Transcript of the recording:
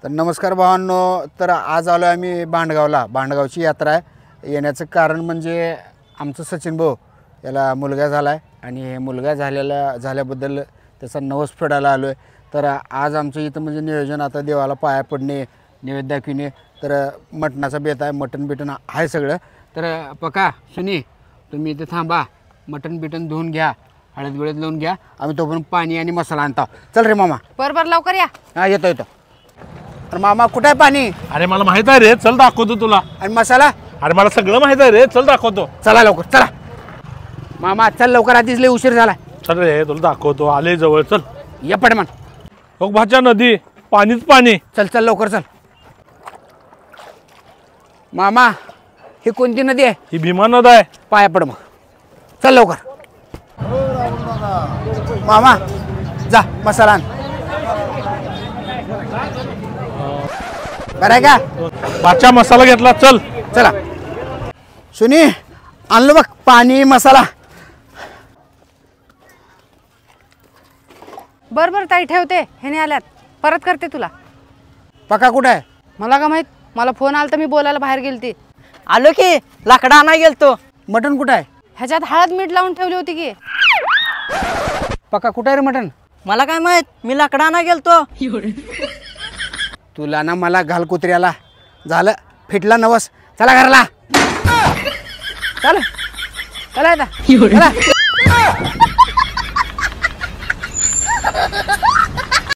तर नमस्कार भावांनो, तर आज आलो आम्ही भांडगावला. भांडगावची यात्रा आहे. येण्याचं कारण म्हणजे आमचं सचिन भाऊ याला मुलगा झाला आहे आणि हे मुलगा झाल्याबद्दल त्याचा नवस फेडायला आलो आहे. तर आज आमचं इथं म्हणजे नियोजन आता देवाला पाया पडणे, नैवेद्य दाखविणे, तर मटणाचा बेत आहे. मटण बिटन आहे सगळं. तर पका सुनी तुम्ही इथे थांबा, मटण बिटन धुवून घ्या, हळद बिळद लावून घ्या. आम्ही तोपर्यंत पाणी आणि मसाला आणतो. चल रे मामा. बरोबर लवकर या. हां येतो. अरे मामा कुठं आहे पाणी? अरे मला माहित आहे रे, चल दाखवतो तुला. आणि मसाला? अरे मला सगळं माहित आहे रे, चल दाखवतो. चला लवकर चला मामा, चल लवकर, आधीच लय उशीर झाला. चल रे तुला दाखवतो, आले जवळ. चल ये पडमान. बघ भाच्या नदी, पाणीच पाणी. चल चल लवकर चल. मामा ही कोणती नदी आहे? ही भीमा नदी आहे. पाया पड मग. चल लवकर. मामा जा मसाला आण. बरं आहे का? भाच्या मसाला घेतला. चल चला सुनी आणलं बघ पाणी मसाला. बरोबर ताई ठेवते, हे आल्यात परत करते तुला. पका कुठं आहे? मला का माहित, मला फोन आला तर मी बोलायला बाहेर गेलती. आलो की लाकडा आणाय गेलतो. मटण कुठं आहे? ह्याच्यात हळद मीठ लावून ठेवली होती की. पका कुठं आहे रे मटण? मला काय माहित, मी लाकडा आणाय गेलतो. तुला ना मला घाल कुत्र्याला. झालं फिटला नवस. चला घरला. चला चला आता चला.